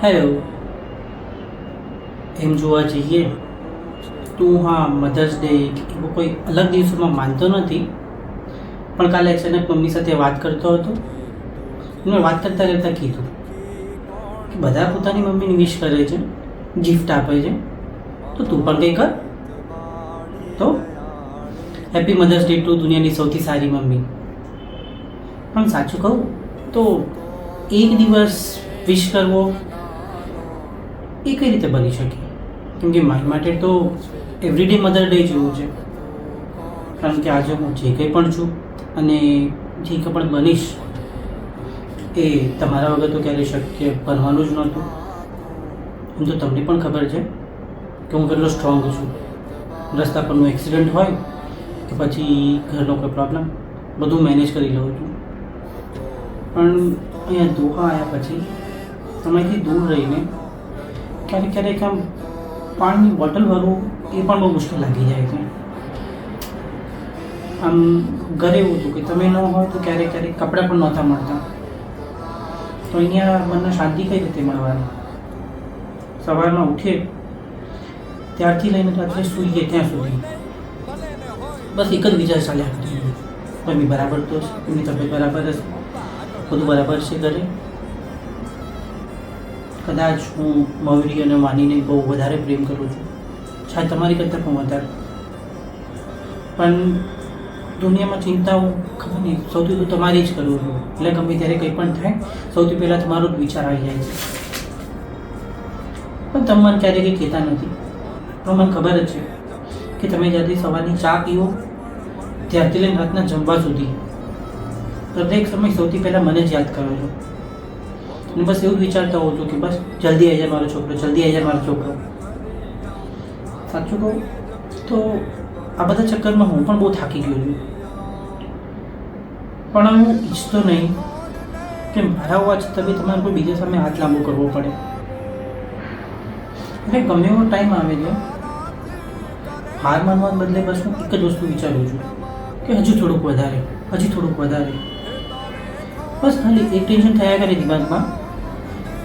Hello. એમ જોવા જઈએ તો હા, મધર્સ ડે કે એવો કોઈ અલગ દિવસોમાં માનતો નથી. પણ કાલે અચાનક મમ્મી સાથે વાત કરતો હતો. મેં વાત કરતાં કરતાં કીધું કે બધા પોતાની મમ્મીને વિશ કરે છે, ગિફ્ટ આપે છે, તો તું પણ કંઈ કર. તો હેપી મધર્સ ડે ટુ દુનિયાની સૌથી સારી મમ્મી. પણ સાચું કહું તો એક દિવસ વિશ કરવો એ કઈ રીતે બની શકે? કેમ કે મારી માટે તો એવરીડે મધર ડે જેવું છે. કારણ કે આજે હું જે કંઈ પણ છું અને જે કંઈ પણ બનીશ એ તમારા વગર તો ક્યારેય શક્ય બનવાનું જ નહોતું. એમ તો તમને પણ ખબર છે કે હું કેટલો સ્ટ્રોંગ છું. રસ્તા પરનું એક્સિડન્ટ હોય કે પછી ઘરનો કોઈ પ્રોબ્લેમ, બધું મેનેજ કરી લઉં છું. પણ અહીંયા દોહા આવ્યા પછી તમારીથી દૂર રહીને ક્યારેક ક્યારેક આમ પાણીની બોટલ ભરવું એ પણ બહુ મુશ્કેલ લાગી જાય છે. આમ ઘરે એવું હતું કે તમે ન હોય તો ક્યારેક ક્યારેક કપડાં પણ નહોતા મળતા. તો અહીંયા મને શાંતિ કઈ રીતે મળવાની? સવારમાં ઉઠીએ ત્યારથી લઈને રાત્રે સૂઈએ ત્યાં સુધી બસ એક જ વિચાર ચાલ્યા કરીએ, મમ્મી બરાબર તો છે, એમની તબિયત બરાબર હશે, બધું બરાબર છે ઘરે. કદાચ હું મયુરી અને માનીને બહુ વધારે પ્રેમ કરું છું, શાયદ તમારી કરતાં પણ વધારે. પણ દુનિયામાં ચિંતાઓ ખબર નહીં સૌથી વધુ તમારી જ કરું છું. એટલે ગમે ત્યારે કંઈ પણ થાય સૌથી પહેલાં તમારો જ વિચાર આવી જાય છે. પણ તમે મને ક્યારેય કંઈ કહેતા નથી. પણ મને ખબર જ છે કે તમે જ્યારથી સવારની ચા પીવો ત્યારથી લઈને રાતના જમવા સુધી દરેક સમય સૌથી પહેલાં મને જ યાદ કરો છો. અને બસ એવું જ વિચારતા હોઉં છું કે બસ જલ્દી આવી જાય મારો છોકરો, જલ્દી આવી જાય મારો છોકરો. સાચું કહું તો આ બધા ચક્કરમાં હું પણ બહુ થાકી ગયો છું. પણ હું ઈચ્છતો નહીં કે મારા હોવા છતાં બી તમારે કોઈ બીજા સામે હાથ લાંબો કરવો પડે. એટલે ગમે એવો ટાઈમ આવે છે, હાર માનવા બદલે બસ હું એક જ વસ્તુ વિચારું છું કે હજુ થોડુંક વધારે, હજી થોડુંક વધારે. બસ ખાલી એક ટેન્શન થયા કરે દિમાગમાં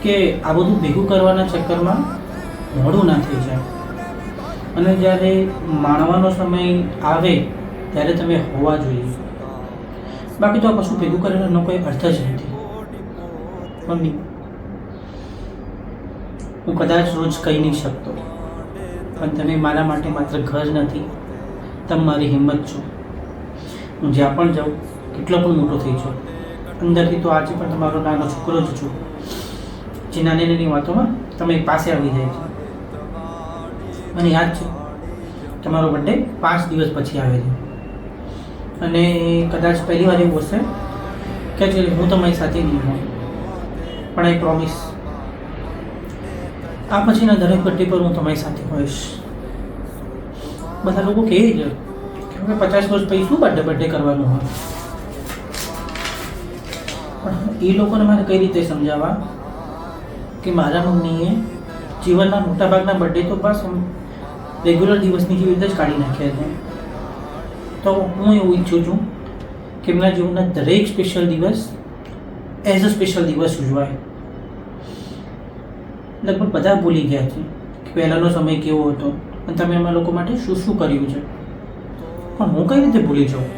કે આ બધું ભેગું કરવાના ચક્કરમાં મોડું ના થઈ જાય. અને જ્યારે માણવાનો સમય આવે ત્યારે તમે હોવા જોઈએ. બાકી તો આ કશું ભેગું કરેલો કોઈ અર્થ જ નથી. મમ્મી, હું કદાચ રોજ કહી નહીં શકતો, પણ તમે મારા માટે માત્ર ઘર નથી, તમે મારી હિંમત છો. હું જ્યાં પણ જાઉં, કેટલો પણ મોટો થઈ જાઉં, અંદરથી તો આજે પણ તમારો નાનો છોકરો જ છું, જે નાની નાની વાતોમાં તમે પાસે આવી જાય છે. મને યાદ છે તમારો બર્થડે 5 દિવસ પછી આવે છે અને કદાચ પહેલી વાર એવું હશે કે હું તમારી સાથે નહીં હોઉં, પણ આઈ પ્રોમિસ આ પછીના દરેક બર્થડે પર હું તમારી સાથે હોઈશ. બધા લોકો કહે છે કે હવે 50 વર્ષ પછી શું બર્થડે કરવાનું હોય, પણ એ લોકોને મારે કઈ રીતે સમજાવવા કે મારા મમ્મીએ જીવનના મોટાભાગના બર્થડે તો બસ રેગ્યુલર દિવસની જેવી રીતે જ કાઢી નાખ્યા છે. તો હું એવું ઈચ્છું છું કે એમના જીવનના દરેક સ્પેશિયલ દિવસ એઝ અ સ્પેશિયલ દિવસ ઉજવાય. લગભગ બધા ભૂલી ગયા છે કે પહેલાંનો સમય કેવો હતો અને તમે એમાં લોકો માટે શું શું કર્યું છે. પણ હું કઈ રીતે ભૂલી જાઉં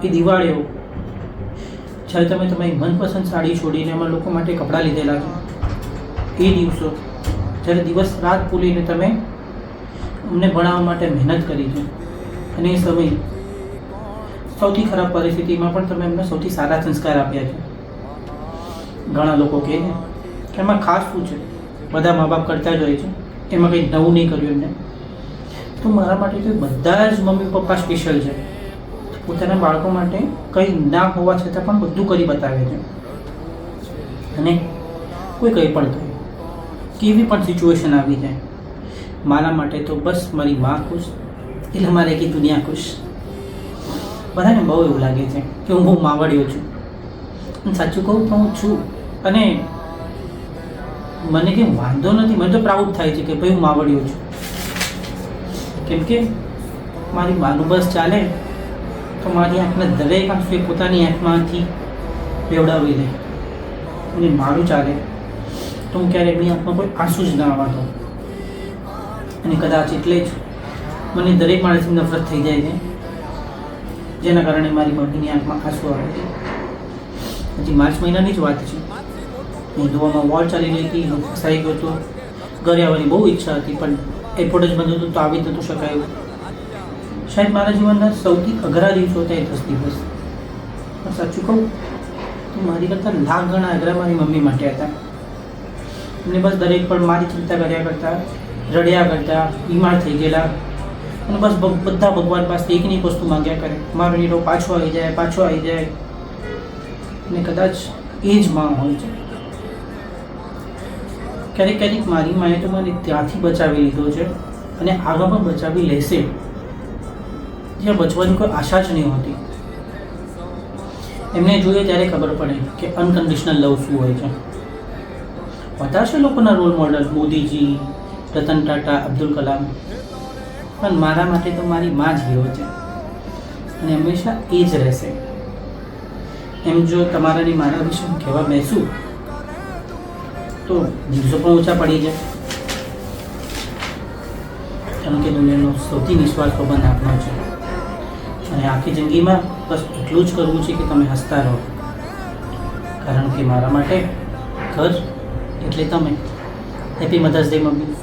એ દિવાળીઓ, જ્યારે તમે તમારી મનપસંદ સાડી છોડીને એમાં લોકો માટે કપડાં લીધેલા છે, એ દિવસો જ્યારે દિવસ રાત ભૂલીને તમે અમને ભણાવવા માટે મહેનત કરી છે, અને એ સમય સૌથી ખરાબ પરિસ્થિતિમાં પણ તમે અમને સૌથી સારા સંસ્કાર આપ્યા છે. ઘણા લોકો કહે છે કે એમાં ખાસ શું છે, બધા મા બાપ કરતા જ હોય છે, એમાં કંઈ નવું નહીં કર્યું એમને. તો મારા માટે તો બધા જ મમ્મી પપ્પા સ્પેશિયલ છે. પોતાના બાળકો માટે કંઈ ના હોવા છતાં પણ બધું કરી બતાવે છે. અને કોઈ કંઈ પણ કહે, કેવી પણ સિચ્યુએશન આવી જાય, મારા માટે તો બસ મારી માં ખુશ એટલે મારે આખી દુનિયા ખુશ. બધાને બહુ એવું લાગે છે કે હું બહુ માવડ્યો છું. સાચું કહું તો હું છું. અને મને કંઈ વાંધો નથી, મને તો પ્રાઉડ થાય છે કે ભાઈ હું માવડ્યો છું. કેમ કે મારી માનું બસ ચાલે તો મારી આંખના દરેક આંસુ એ પોતાની આંખમાંથી બેવડાવી લે. અને મારું ચાલે તો હું ક્યારેય એમની આંખમાં કોઈ આંસુ જ ના આવવા દઉં. અને કદાચ એટલે જ મને દરેક માણસની નફરત થઈ જાય છે, જેના કારણે મારી મમ્મીની આંખમાં આંસુ આવે છે. હજી માર્ચ મહિનાની જ વાત છે. હિન્દુઓમાં વોર ચાલી રહી હતી, હું ફસાઈ ગયો હતો. ઘરે આવવાની બહુ ઈચ્છા હતી, પણ એરપોર્ટ જ બંધ હતું તો આવી જ નહોતું શકાયું. શાયદ મારા જીવનના સૌથી અઘરા દિવસો હતા એ 10 દિવસ. પણ સાચું કહું તો મારી કરતાં લાખ ગણા અઘરા મારી મમ્મી માટે હતા. એમને બસ દરેક પણ મારી ચિંતા કર્યા કરતા, રડ્યા કરતા, બીમાર થઈ ગયેલા, અને બસ બધા ભગવાન પાસે એકની એક વસ્તુ માંગ્યા કરે, મારો નીરો પાછો આવી જાય, પાછો આવી જાય. અને કદાચ એ જ માં હોય છે. ક્યારેક ક્યારેક મારી માએ તો મને ત્યાંથી બચાવી લીધો છે, અને આગળ પણ બચાવી લેશે, જ્યાં બચવાની કોઈ આશા જ નહીં હોતી. એમને જોઈએ ત્યારે ખબર પડે કે અનકન્ડિશનલ લવ શું હોય છે. બધા છે લોકોના રોલ મોડલ, મોદીજી, રતન ટાટા, અબ્દુલ કલામ, પણ મારા માટે તો મારી માં જ હીરો છે, અને હંમેશા એ જ રહેશે. એમ જો તમારાની મારા વિશે હું કહેવા બેસું તો દિવસો પણ ઓછા પડી જાય. કારણ કે દુનિયાનો સૌથી નિસ્વાર્થ બંધ આપણો છે, અને આખી જિંદગીમાં બસ એટલું જ કરવું છે કે તમે હસતા રહો. કારણ કે મારા માટે ઘર એટલે તમે. Happy mothers day mummy.